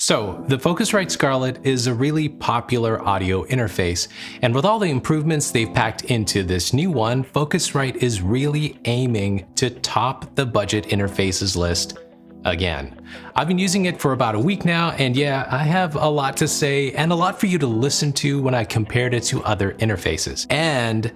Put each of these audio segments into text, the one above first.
So, the Focusrite Scarlett is a really popular audio interface, and with all the improvements they've packed into this new one, Focusrite is really aiming to top the budget interfaces list again. I've been using it for about a week now, and yeah, I have a lot to say and a lot for you to listen to when I compared it to other interfaces. And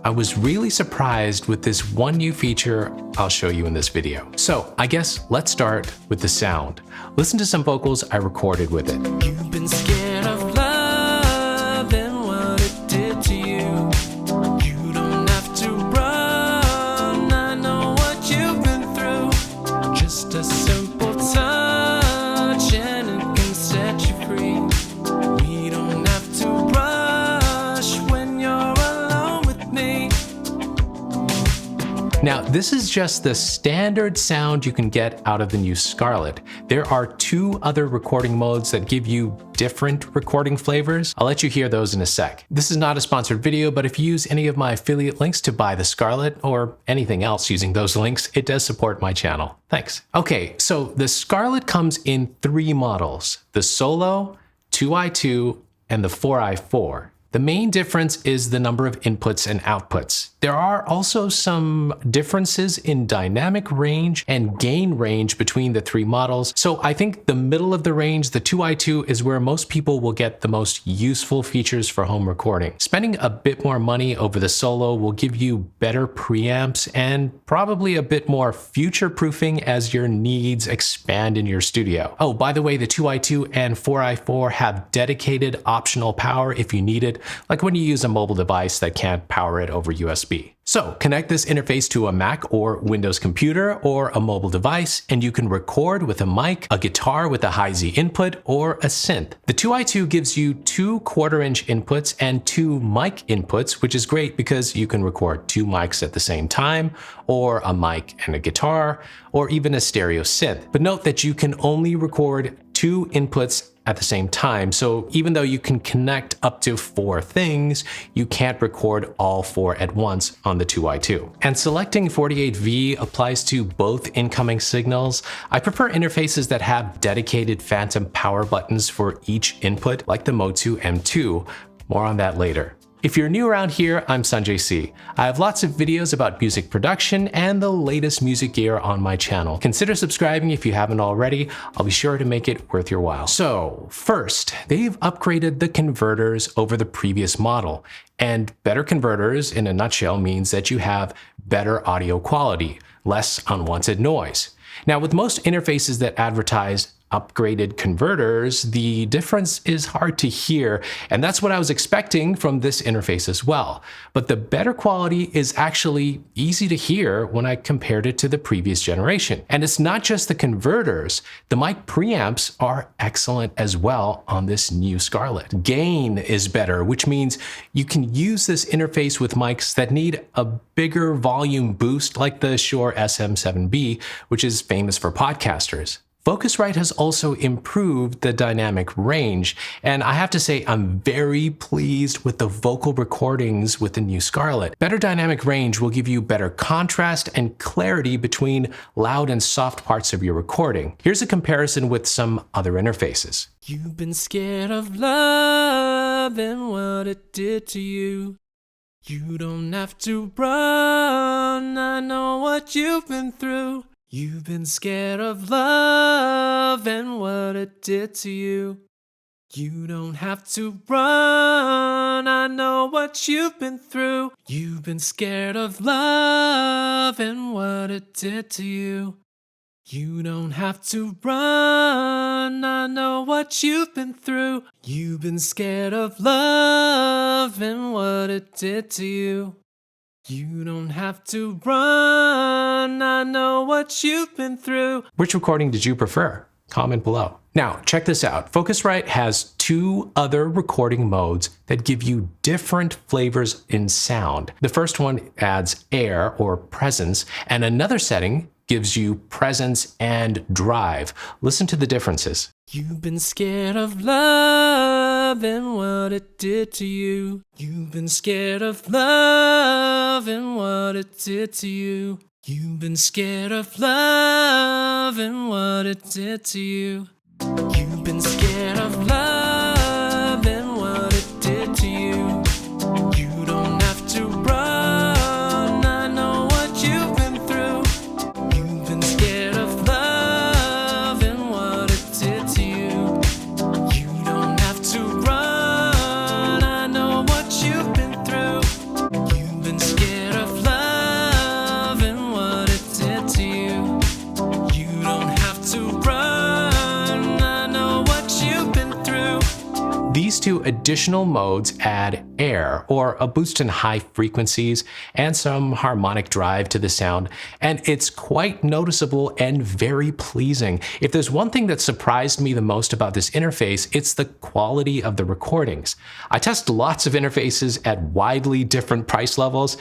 I was really surprised with this one new feature I'll show you in this video. So I guess let's start with the sound. Listen to some vocals I recorded with it. You've been scared of love and what it did to you. You don't have to run, I know what you've been through. Just a simple touch and it can set you free. We don't have to rush when you're alone with me. Now, this is just the standard sound you can get out of the new Scarlett. There are two other recording modes that give you different recording flavors. I'll let you hear those in a sec. This is not a sponsored video, but if you use any of my affiliate links to buy the Scarlett or anything else using those links, it does support my channel. Thanks. Okay, so the Scarlett comes in three models: the Solo, 2i2, and the 4i4. The main difference is the number of inputs and outputs. There are also some differences in dynamic range and gain range between the three models. So I think the middle of the range, the 2i2, is where most people will get the most useful features for home recording. Spending a bit more money over the Solo will give you better preamps and probably a bit more future-proofing as your needs expand in your studio. Oh, by the way, the 2i2 and 4i4 have dedicated optional power if you need it, like when you use a mobile device that can't power it over USB. So connect this interface to a Mac or Windows computer or a mobile device, and you can record with a mic, a guitar with a high Z input, or a synth. The 2i2 gives you two 1/4-inch inputs and two mic inputs, which is great because you can record two mics at the same time, or a mic and a guitar, or even a stereo synth. But note that you can only record two inputs at the same time. So even though you can connect up to 4 things, you can't record all 4 at once on the 2i2. And selecting 48V applies to both incoming signals. I prefer interfaces that have dedicated phantom power buttons for each input, like the MOTU M2. More on that later. If you're new around here, I'm Sanjayc. I have lots of videos about music production and the latest music gear on my channel. Consider subscribing if you haven't already. I'll be sure to make it worth your while. So first, they've upgraded the converters over the previous model. And better converters, in a nutshell, means that you have better audio quality, less unwanted noise. Now, with most interfaces that advertise upgraded converters, the difference is hard to hear, and that's what I was expecting from this interface as well. But the better quality is actually easy to hear when I compared it to the previous generation. And it's not just the converters, the mic preamps are excellent as well on this new Scarlett. Gain is better, which means you can use this interface with mics that need a bigger volume boost, like the Shure SM7B, which is famous for podcasters. Focusrite has also improved the dynamic range, and I have to say I'm very pleased with the vocal recordings with the new Scarlett. Better dynamic range will give you better contrast and clarity between loud and soft parts of your recording. Here's a comparison with some other interfaces. You've been scared of love and what it did to you. You don't have to run, I know what you've been through. You've been scared of love and what it did to you. You don't have to run, I know what you've been through. You've been scared of love and what it did to you. You don't have to run, I know what you've been through. You've been scared of love and what it did to you. You don't have to run, I know what you've been through. Which recording did you prefer? Comment below. Now, check this out. Focusrite has two other recording modes that give you different flavors in sound. The first one adds air or presence, and another setting gives you presence and drive. Listen to the differences. You've been scared of love and what it did to you. You've been scared of love and what it did to you. You've been scared of love and what it did to you. You've been scared These two additional modes add air, or a boost in high frequencies, and some harmonic drive to the sound, and it's quite noticeable and very pleasing. If there's one thing that surprised me the most about this interface, it's the quality of the recordings. I test lots of interfaces at widely different price levels,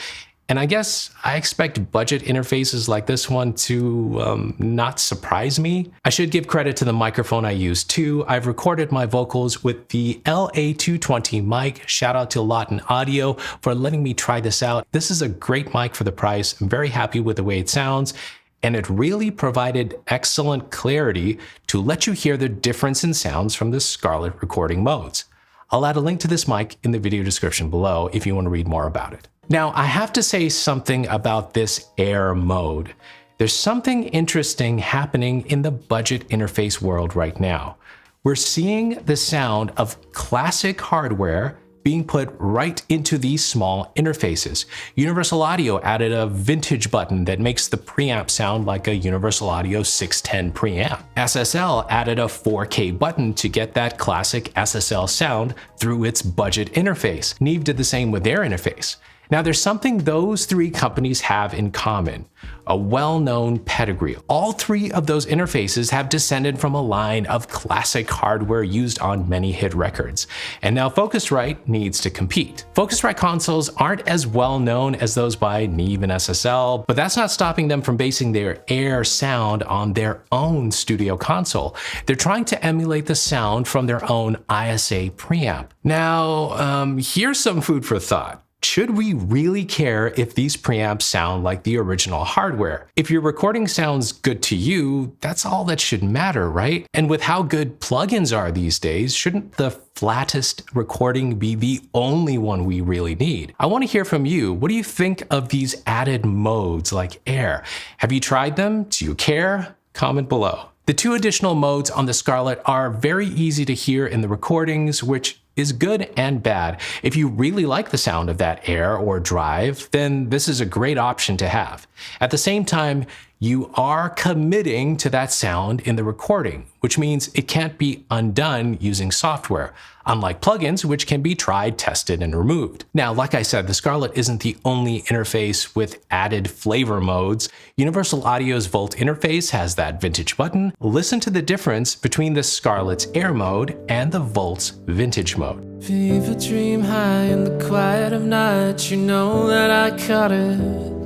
and I guess I expect budget interfaces like this one to not surprise me. I should give credit to the microphone I use too. I've recorded my vocals with the LA220 mic. Shout out to Lawton Audio for letting me try this out. This is a great mic for the price. I'm very happy with the way it sounds, and it really provided excellent clarity to let you hear the difference in sounds from the Scarlett recording modes. I'll add a link to this mic in the video description below if you want to read more about it. Now, I have to say something about this air mode. There's something interesting happening in the budget interface world right now. We're seeing the sound of classic hardware being put right into these small interfaces. Universal Audio added a vintage button that makes the preamp sound like a Universal Audio 610 preamp. SSL added a 4K button to get that classic SSL sound through its budget interface. Neve did the same with their interface. Now, there's something those three companies have in common: a well-known pedigree. All three of those interfaces have descended from a line of classic hardware used on many hit records. And now Focusrite needs to compete. Focusrite consoles aren't as well known as those by Neve and SSL, but that's not stopping them from basing their air sound on their own studio console. They're trying to emulate the sound from their own ISA preamp. Now, here's some food for thought. Should we really care if these preamps sound like the original hardware? If your recording sounds good to you, that's all that should matter, right? And with how good plugins are these days, shouldn't the flattest recording be the only one we really need? I want to hear from you. What do you think of these added modes like air? Have you tried them? Do you care? Comment below. The two additional modes on the Scarlett are very easy to hear in the recordings, which is good and bad. If you really like the sound of that air or drive, then this is a great option to have. At the same time, you are committing to that sound in the recording, which means it can't be undone using software, unlike plugins, which can be tried, tested, and removed. Now, like I said, the Scarlett isn't the only interface with added flavor modes. Universal Audio's Volt interface has that vintage button. Listen to the difference between the Scarlett's air mode and the Volt's vintage mode. Fever dream high in the quiet of night, you know that I caught it.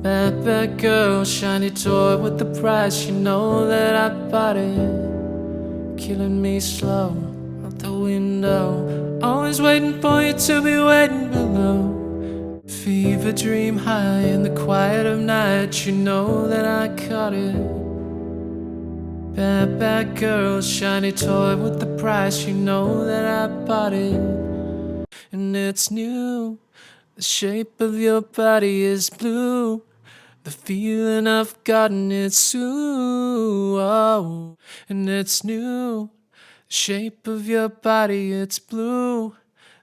Bad, bad girl, shiny toy with the price, you know that I bought it. Killing me slow, out the window, always waiting for you to be waiting below. Fever dream high in the quiet of night, you know that I caught it. Bad, bad girl, shiny toy with the price, you know that I bought it. And it's new, the shape of your body is blue. The feeling I've gotten, it's ooh, oh, and it's new. The shape of your body, it's blue.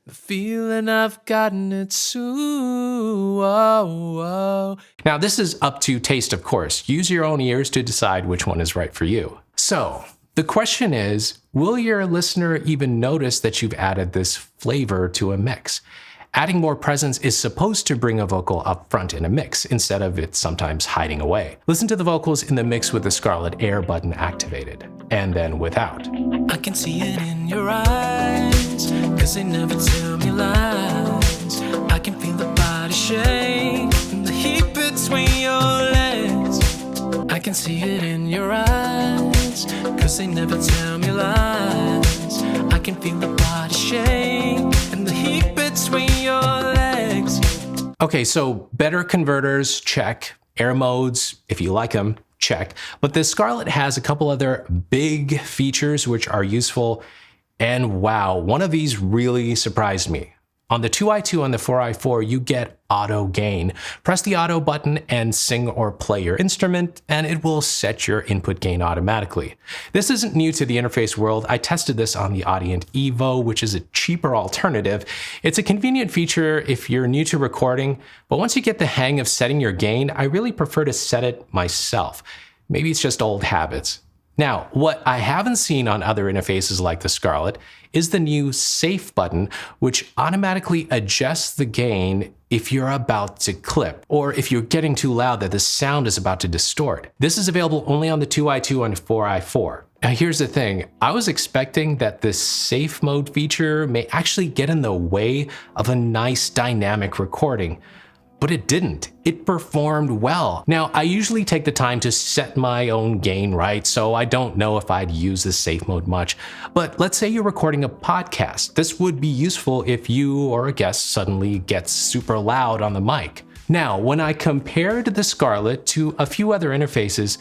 The feeling I've gotten, it's ooh, oh, oh. Now, this is up to taste, of course. Use your own ears to decide which one is right for you. So, the question is, will your listener even notice that you've added this flavor to a mix? Adding more presence is supposed to bring a vocal up front in a mix, instead of it sometimes hiding away. Listen to the vocals in the mix with the Scarlett Air button activated, and then without. I can see it in your eyes, 'cause they never tell me lies. I can feel the body shake, and the heat between your legs. I can see it in your eyes, 'cause they never tell me lies. I can feel the body shake, and the heat between your legs. Okay, so better converters, check. Air modes, if you like them, check. But the Scarlett has a couple other big features which are useful. And wow, one of these really surprised me. On the 2i2 and the 4i4, you get auto gain. Press the auto button and sing or play your instrument, and it will set your input gain automatically. This isn't new to the interface world. I tested this on the Audient Evo, which is a cheaper alternative. It's a convenient feature if you're new to recording, but once you get the hang of setting your gain, I really prefer to set it myself. Maybe it's just old habits. Now, what I haven't seen on other interfaces like the Scarlett is the new Safe button, which automatically adjusts the gain if you're about to clip, or if you're getting too loud that the sound is about to distort. This is available only on the 2i2 and 4i4. Now here's the thing, I was expecting that this safe mode feature may actually get in the way of a nice dynamic recording, but it didn't. It performed well. Now, I usually take the time to set my own gain right, so I don't know if I'd use this safe mode much. But let's say you're recording a podcast. This would be useful if you or a guest suddenly gets super loud on the mic. Now, when I compared the Scarlett to a few other interfaces,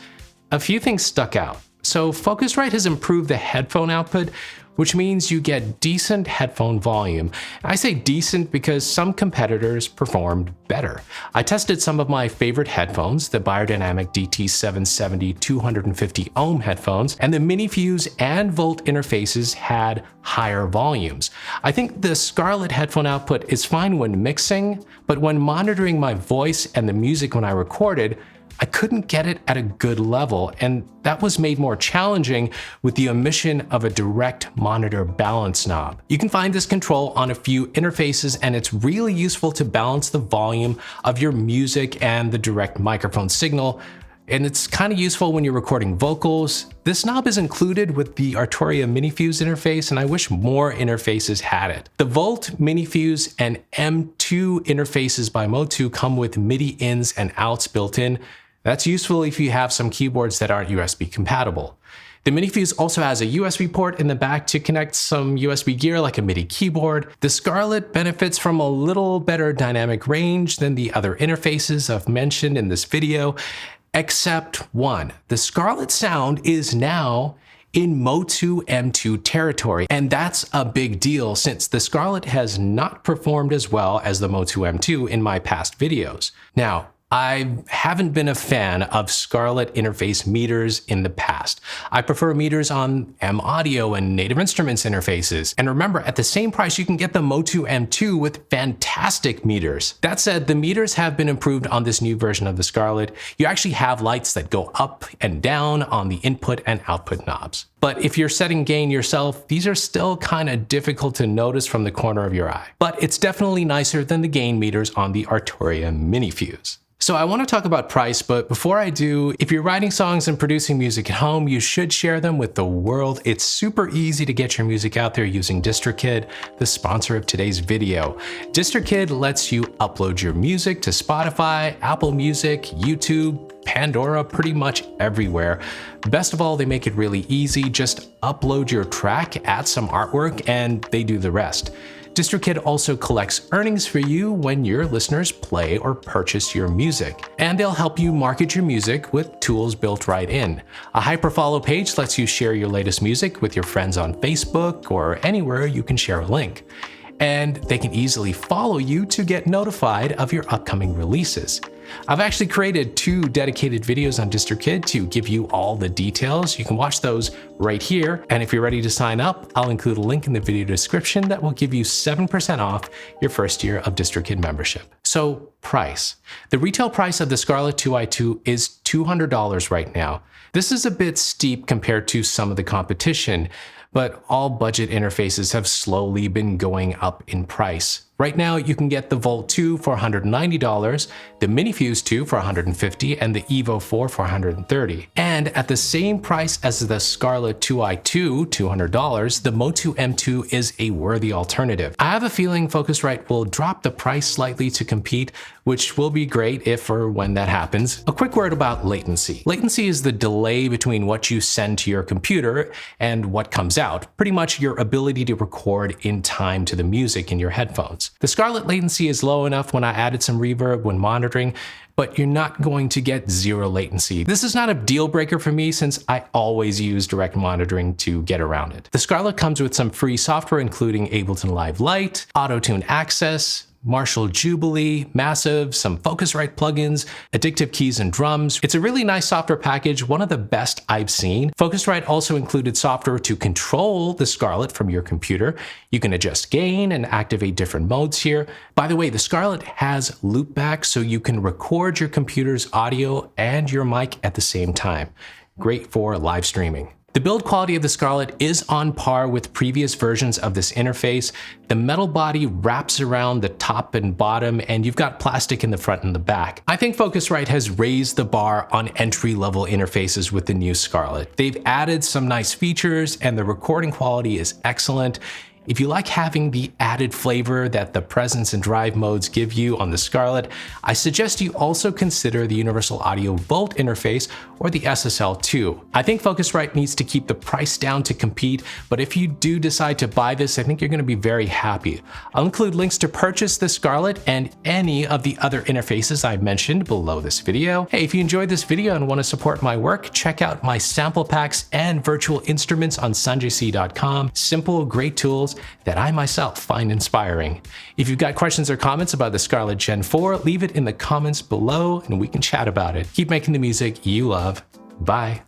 a few things stuck out. So Focusrite has improved the headphone output, which means you get decent headphone volume. I say decent because some competitors performed better. I tested some of my favorite headphones, the Biodynamic DT770 250 ohm headphones, and the MiniFuse and Volt interfaces had higher volumes. I think the Scarlett headphone output is fine when mixing, but when monitoring my voice and the music when I recorded, I couldn't get it at a good level, and that was made more challenging with the omission of a direct monitor balance knob. You can find this control on a few interfaces, and it's really useful to balance the volume of your music and the direct microphone signal, and it's kind of useful when you're recording vocals. This knob is included with the Arturia MiniFuse interface, and I wish more interfaces had it. The Volt, MiniFuse, and M2 interfaces by MOTU come with MIDI ins and outs built in. That's useful if you have some keyboards that aren't USB compatible. The MiniFuse also has a USB port in the back to connect some USB gear like a MIDI keyboard. The Scarlett benefits from a little better dynamic range than the other interfaces I've mentioned in this video, except one. The Scarlett sound is now in MOTU M2 territory, and that's a big deal since the Scarlett has not performed as well as the MOTU M2 in my past videos. Now, I haven't been a fan of Scarlett interface meters in the past. I prefer meters on M Audio and Native Instruments interfaces. And remember, at the same price, you can get the MOTU M2 with fantastic meters. That said, the meters have been improved on this new version of the Scarlett. You actually have lights that go up and down on the input and output knobs. But if you're setting gain yourself, these are still kind of difficult to notice from the corner of your eye. But it's definitely nicer than the gain meters on the Arturia MiniFuse. So I want to talk about price, but before I do, if you're writing songs and producing music at home, you should share them with the world. It's super easy to get your music out there using DistroKid, the sponsor of today's video. DistroKid lets you upload your music to Spotify, Apple Music, YouTube, Pandora, pretty much everywhere. Best of all, they make it really easy. Just upload your track, add some artwork, and they do the rest. DistroKid also collects earnings for you when your listeners play or purchase your music. And they'll help you market your music with tools built right in. A hyperfollow page lets you share your latest music with your friends on Facebook or anywhere you can share a link. And they can easily follow you to get notified of your upcoming releases. I've actually created 2 dedicated videos on DistroKid to give you all the details. You can watch those right here. And if you're ready to sign up, I'll include a link in the video description that will give you 7% off your first year of DistroKid membership. So price. The retail price of the Scarlett 2i2 is $200 right now. This is a bit steep compared to some of the competition, but all budget interfaces have slowly been going up in price. Right now, you can get the Volt 2 for $190, the MiniFuse 2 for $150, and the Evo 4 for $130. And at the same price as the Scarlett 2i2, $200, the MOTU M2 is a worthy alternative. I have a feeling Focusrite will drop the price slightly to compete, which will be great if or when that happens. A quick word about latency. Latency is the delay between what you send to your computer and what comes out, pretty much your ability to record in time to the music in your headphones. The Scarlett latency is low enough when I added some reverb when monitoring, but you're not going to get zero latency. This is not a deal breaker for me since I always use direct monitoring to get around it. The Scarlett comes with some free software including Ableton Live Lite, Auto-Tune Access, Marshall Jubilee, Massive, some Focusrite plugins, Addictive Keys and Drums. It's a really nice software package, one of the best I've seen. Focusrite also included software to control the Scarlett from your computer. You can adjust gain and activate different modes here. By the way, the Scarlett has loopback, so you can record your computer's audio and your mic at the same time. great for live streaming. The build quality of the Scarlett is on par with previous versions of this interface. The metal body wraps around the top and bottom, and you've got plastic in the front and the back. I think Focusrite has raised the bar on entry-level interfaces with the new Scarlett. They've added some nice features, and the recording quality is excellent. If you like having the added flavor that the presence and drive modes give you on the Scarlett, I suggest you also consider the Universal Audio Volt interface or the SSL2. I think Focusrite needs to keep the price down to compete, but if you do decide to buy this, I think you're going to be very happy. I'll include links to purchase the Scarlett and any of the other interfaces I mentioned below this video. Hey, if you enjoyed this video and want to support my work, check out my sample packs and virtual instruments on sanjayc.com. Simple, great tools that I myself find inspiring. If you've got questions or comments about the Scarlett Gen 4, leave it in the comments below and we can chat about it. Keep making the music you love. Bye.